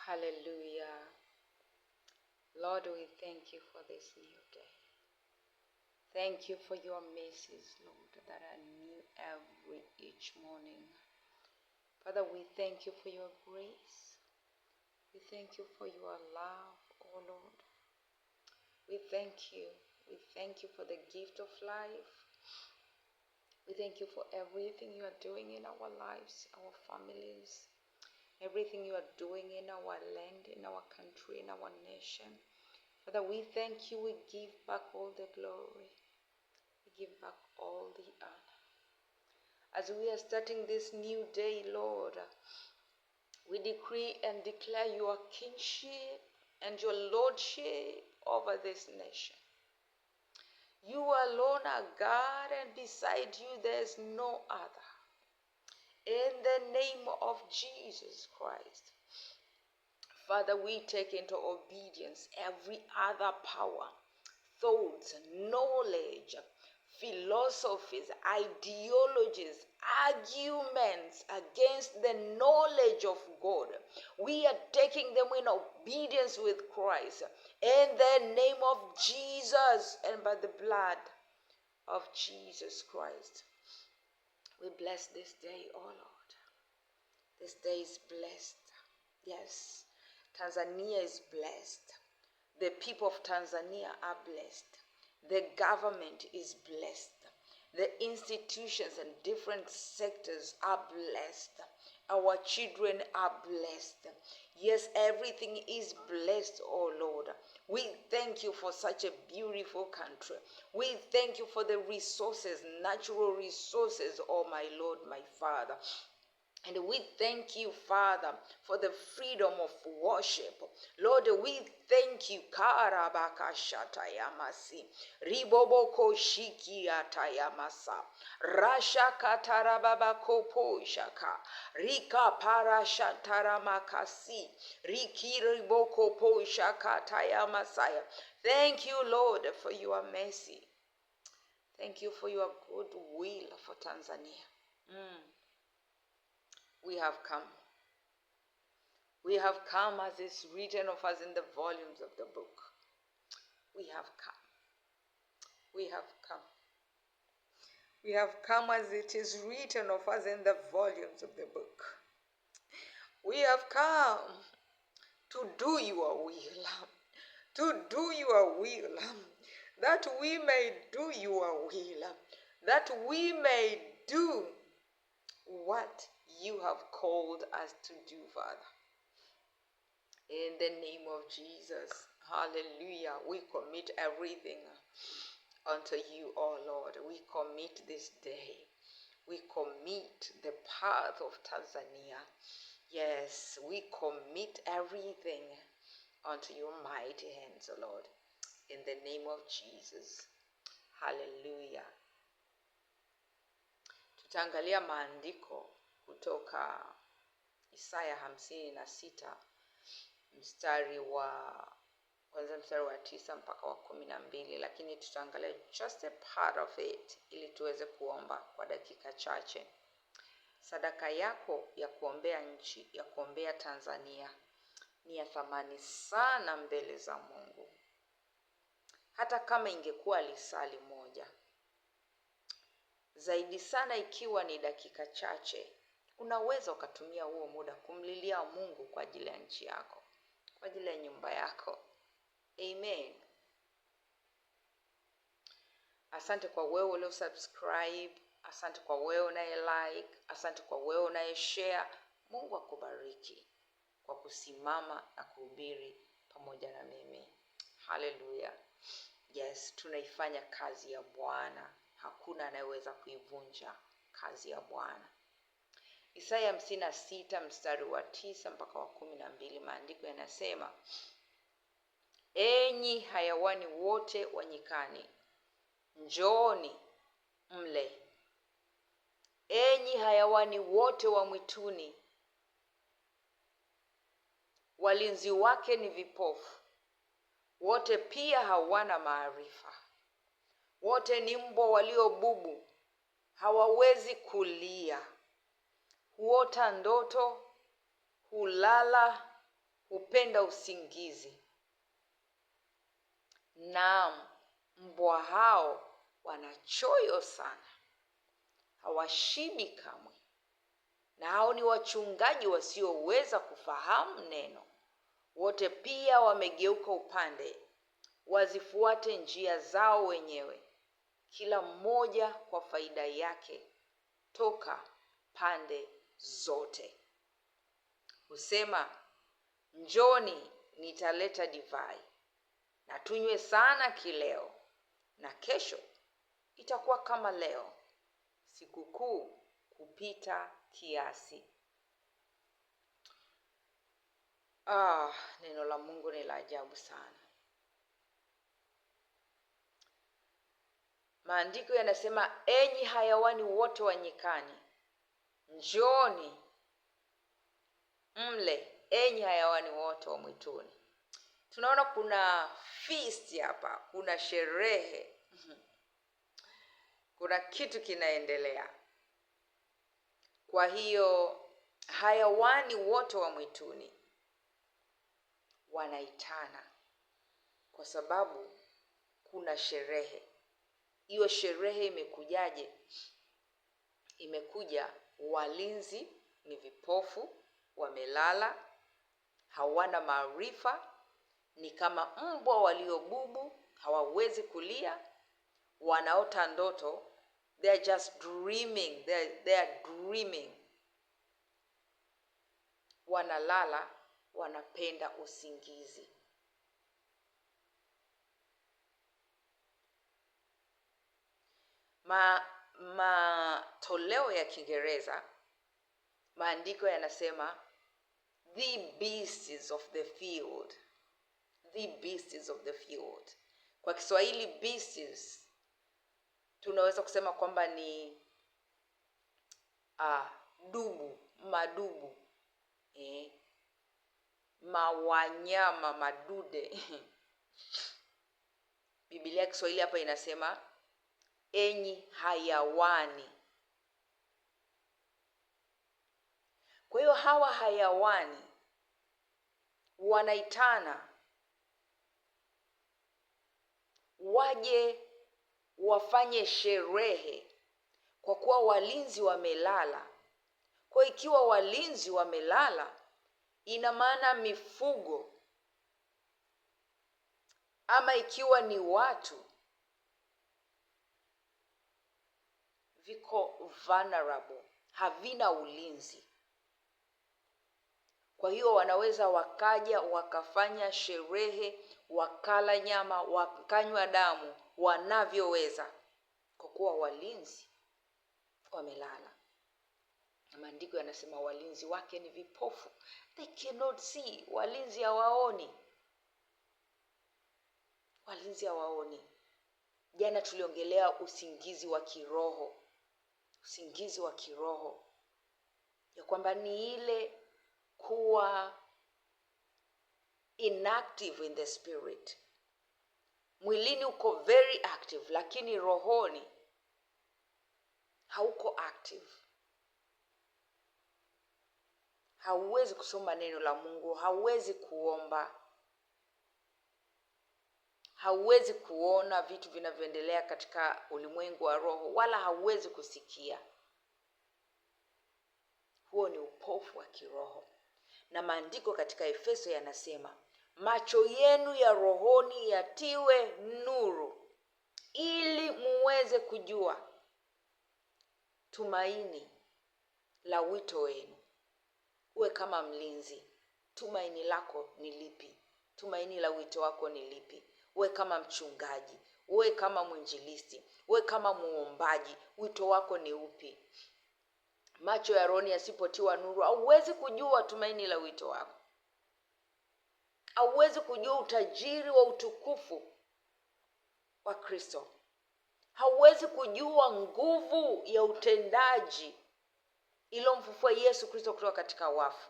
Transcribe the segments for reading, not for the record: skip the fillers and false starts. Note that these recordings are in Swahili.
Hallelujah. Lord, we thank you for this new day. Thank you for your mercies, Lord, that are new each morning. Father, we thank you for your grace. We thank you for your love, oh Lord. We thank you. We thank you for the gift of life. We thank you for everything you are doing in our lives, our families, everything you are doing in our land, in our country, in our nation. Father, we thank you. We give back all the glory. We give back all the honor. As we are starting this new day, Lord, we decree and declare your kingship and your lordship over this nation. You alone are God, and beside you there's no other. In the name of Jesus Christ, Father, we take into obedience every other power, thoughts, knowledge, philosophies, ideologies, arguments against the knowledge of God. We are taking them in obedience with Christ. In the name of Jesus and by the blood of Jesus Christ. We bless this day, oh Lord. This day is blessed. Yes, Tanzania is blessed. The people of Tanzania are blessed. The government is blessed. The institutions and different sectors are blessed. Our children are blessed. Yes, everything is blessed, oh Lord. We thank you for such a beautiful country. We thank you for the resources, natural resources, oh my Lord, my Father. And we thank you, Father, for the freedom of worship. Lord, we thank you. Karabaka shatayamasi. Riboboko shiki atayamasa. Rasha katarababako poshaka. Rika parashataramakasi. Riki riboko poshaka tayamasaya. Thank you, Lord, for your mercy. Thank you for your good will for Tanzania. We have come. We have come as is written of us in the volumes of the book. We have come. We have come. We have come as it is written of us in the volumes of the book. We have come to do your will. To do your will. That we may do your will. That we may do what you have called us to do, Father. In the name of Jesus, hallelujah, we commit everything unto you, oh Lord. We commit this day. We commit the path of Tanzania. Yes, we commit everything unto your mighty hands, oh Lord. In the name of Jesus, hallelujah. Tutaangalia maandiko kutoka Isaya 56 mstari wa 9 mpaka wa 12, lakini tutaangalia just a part of it ili tuweze kuomba kwa dakika chache. Sadaka yako ya kuombea nchi, ya kuombea Tanzania ni ya thamani sana mbele za Mungu. Hata kama ingekuwa lisali moja. Zaidi sana ikiwa ni dakika chache, unaweza ukatumia huo muda kumlilia Mungu kwa ajili ya nchi yako, kwa ajili ya nyumba yako. Amen. Asante kwa wewe ulio subscribe, asante kwa wewe unaye like, asante kwa wewe unaye share. Mungu akubariki kwa kusimama na kuhubiri pamoja na mimi. Hallelujah. Yes, tunaifanya kazi ya Bwana. Hakuna anayeweza kuivunja kazi ya Bwana. Isaya 56 mstari wa 9 mpaka wa 12, maandiko yanasema, enyi hayawani wote wa nyikani, njooni mle. Enyi hayawani wote wa mwituni, walinzi wake ni vipofu, wote pia hawana maarifa. Wote ni mbwa waliobubu, hawawezi kulia. Huota ndoto, hulala, hupenda usingizi. Naam, mbwa hao wanachoyo sana, hawashibi kamwe. Na hao ni wachungaji wasioweza kufahamu neno. Wote pia wamegeuka upande, wazifuate njia zao wenyewe, kila mmoja kwa faida yake toka pande zote. Husema, njoni nitaleta divai, na tunywe sana kileo, na kesho itakuwa kama leo, sikukuu kupita kiasi. Neno la Mungu ni la ajabu sana. Maandiko yanasema, enyi hayawani wote wa nyikani, njooni mle, enyi hayawani wote wa mwituni. Tunaona kuna feast hapa, kuna sherehe. Kuna kitu kinaendelea. Kwa hiyo hayawani wote wa mwituni wanaitana kwa sababu kuna sherehe. Hiyo sherehe imekujaje? Imekuja, walinzi ni vipofu, wamelala, hawana maarifa, ni kama mbwa waliobubu, hawawezi kulia, wanaota ndoto, they are just dreaming, they are dreaming. Wanalala, wanapenda usingizi. Matoleo ya Kiingereza, maandiko yanasema, the beasts of the field. The beasts of the field. Kwa Kiswahili beasts tunaweza kusema kwamba ni madubu, mawanyama, madude. Biblia Kiswahili hapa inasema, enyi hayawani. Kwa hiyo hawa hayawani wanaitana waje wafanye sherehe, kwa kuwa walinzi wamelala. Kwa ikiwa walinzi wamelala, ina maana mifugo ama ikiwa ni watu viko vulnerable, havina ulinzi. Kwa hiyo wanaweza wakaja wakafanya sherehe, wakala nyama, wakanywa damu wanavyoweza, kwa kuwa walinzi wamelala. Maandiko yanasema walinzi wake ni vipofu. They cannot see. Walinzi hawaoni. Walinzi hawaoni. Jana tuliongelea usingizi wa kiroho. Usingizi wa kiroho, ya kwamba ni ile kuwa inactive in the spirit. Mwilini uko very active, lakini rohoni hauko active. Hauwezi kusoma neno la Mungu, hauwezi kuomba, hauwezi kuona vitu vinavyoendelea katika ulimwengu wa roho, wala hauwezi kusikia. Huo ni upofu wa kiroho. Na maandiko katika Efeso yanasema, macho yenu ya rohoni yatiwe nuru, ili muweze kujua tumaini la wito wenu. Uwe kama mlinzi. Tumaini lako ni lipi? Tumaini la wito wako ni lipi? Uwe kama mchungaji, uwe kama mwinjilisti, uwe kama muombaji, wito wako ni upi? Macho ya rohoni yasipotiwa nuru, hauwezi kujua tumaini la wito wako. Hauwezi kujua utajiri wa utukufu wa Kristo. Hauwezi kujua nguvu ya utendaji iliyomfufua Yesu Kristo kutoka katika wafu.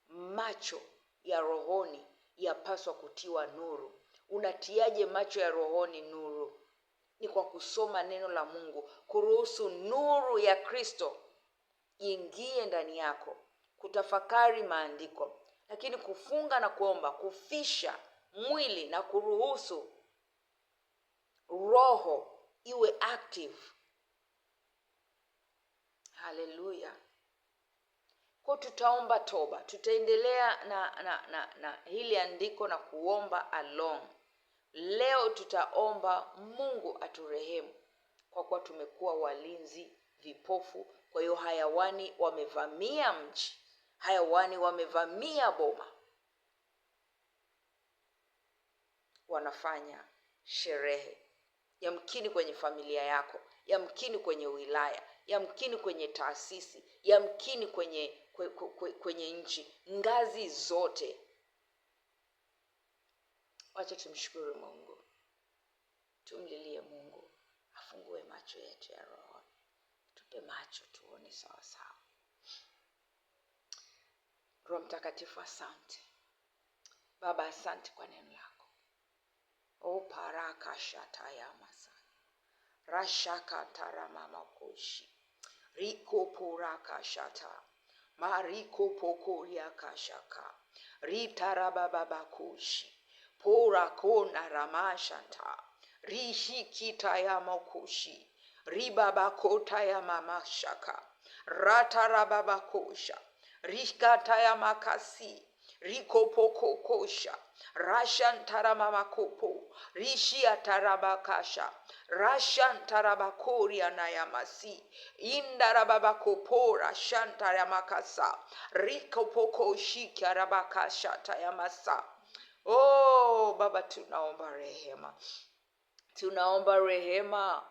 Macho ya rohoni yapaswa kutiwa nuru. Unatiaje macho ya rohoni nuru? Ni kwa kusoma neno la Mungu, kuruhusu nuru ya Kristo ingie ndani yako, kutafakari maandiko, Lakini kufunga na kuomba, kufisha mwili na kuruhusu roho iwe active. Haleluya. Kwa tutaomba toba, tutaendelea na hili andiko na kuomba along. Leo tutaomba Mungu aturehemu kwa kuwa tumekuwa walinzi vipofu. Kwa hiyo hayawani wamevamia mji, hayawani wamevamia boma, wanafanya sherehe, yamkini kwenye familia yako, yamkini kwenye wilaya, yamkini kwenye taasisi, yamkini kwenye nchi, ngazi zote. Wacha tumshukuru Mungu, tumlilie Mungu afungue macho yetu ya roho, tupe macho tuone sawa sawa. Roho Mtakatifu, asante Baba, asante kwa neno lako. O paraka shataya masaya rashaka taramama kushi riko poraka shata mariko pokoria kashaka ritarababa kushi pora kona ramashanta rishikita ya makushi ribaba kota ya mamashaka ratarababa kosha rishkata ya makasi riko poko kosha rashan taramamakopo rishia tarabakasha rashan tarabakoria na yamasi indarababako rashan taramakasa riko poko shika rabakasha tayamasa. Oh Baba, tunaomba rehema, tunaomba rehema.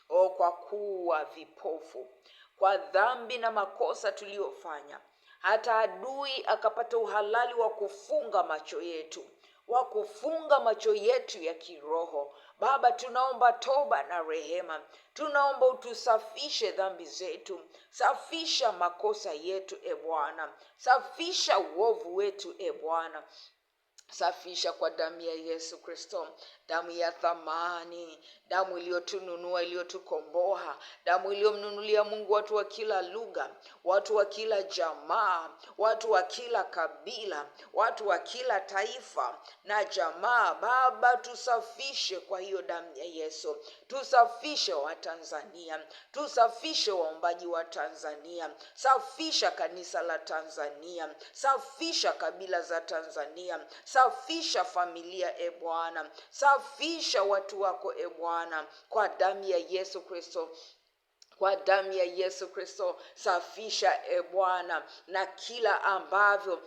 Oh, kwa kuwa vipofu kwa dhambi na makosa tuliyofanya, hata adui akapata uhalali wa kufunga macho yetu, wa kufunga macho yetu ya kiroho. Baba, tunaomba toba na rehema, tunaomba utusafishe dhambi zetu, safisha makosa yetu e Bwana, safisha uovu wetu e Bwana, safisha kwa damu ya Yesu Kristo, damu ya thamani, damu iliyotununua, iliyotukomboa, damu iliyomnunulia Mungu watu wa kila lugha, watu wa kila jamaa, watu wa kila kabila, watu wa kila taifa na jamaa. Baba, tusafishe kwa hiyo damu ya Yesu, tusafishe wa Tanzania, tusafishe waombaji wa Tanzania, safisha kanisa la Tanzania, safisha kabila za Tanzania, safisha familia e Bwana, safisha watu wako e Bwana, kwa damu ya Yesu Kristo, kwa damu ya Yesu Kristo. Safisha e Bwana na kila ambavyo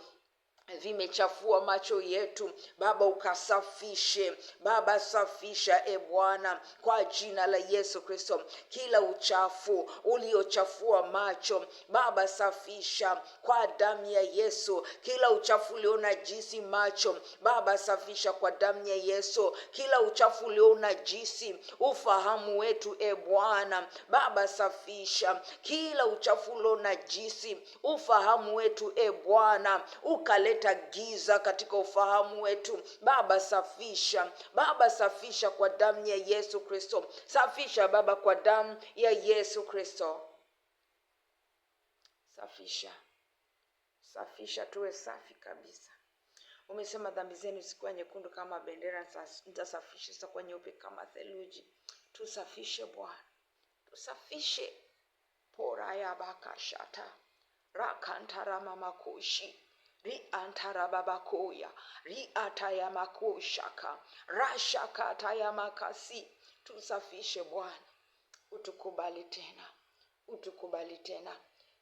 vimechafua macho yetu Baba, ukasafishe Baba, safisha e Bwana kwa jina la Yesu Kristo. Kila uchafu uliochafua macho Baba, safisha kwa damu ya Yesu. Kila uchafu ulionajisi macho Baba, safisha kwa damu ya Yesu. Kila uchafu ulionajisi ufahamu wetu e Bwana Baba, safisha kila uchafu ulionajisi ufahamu wetu e Bwana, ukaleta giza katika ufahamu wetu Baba, safisha Baba, safisha kwa damu ya Yesu Kristo. Safisha Baba kwa damu ya Yesu Kristo. Safisha, safisha, tuwe safi kabisa. Umesema dhambi zenu zikuwa nyekundu kama bendera, nitasafisha zitakuwa nyeupe kama theluji. Tusafishe Bwana, tusafishe. Pora ya bakashata rakantara mamakushi ri antarababakoya ri atayamakushaka rashaka tayamakasi. Tusafishe Bwana, utukubali tena, utukubali tena,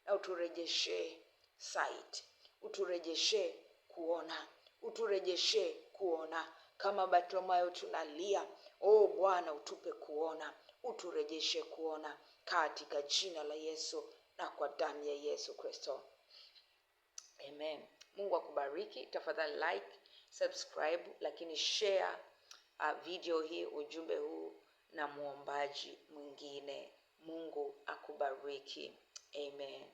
na uturejeshe sight, uturejeshe kuona, uturejeshe kuona kama Bartimayo tunalia. Oh Bwana, utupe kuona, uturejeshe kuona katika jina la Yesu na kwa damu ya Yesu Kristo. Amen. Mungu akubariki. Tafadhali like, subscribe, lakini share video hii, ujumbe huu na muombaji mwingine. Mungu akubariki. Amen.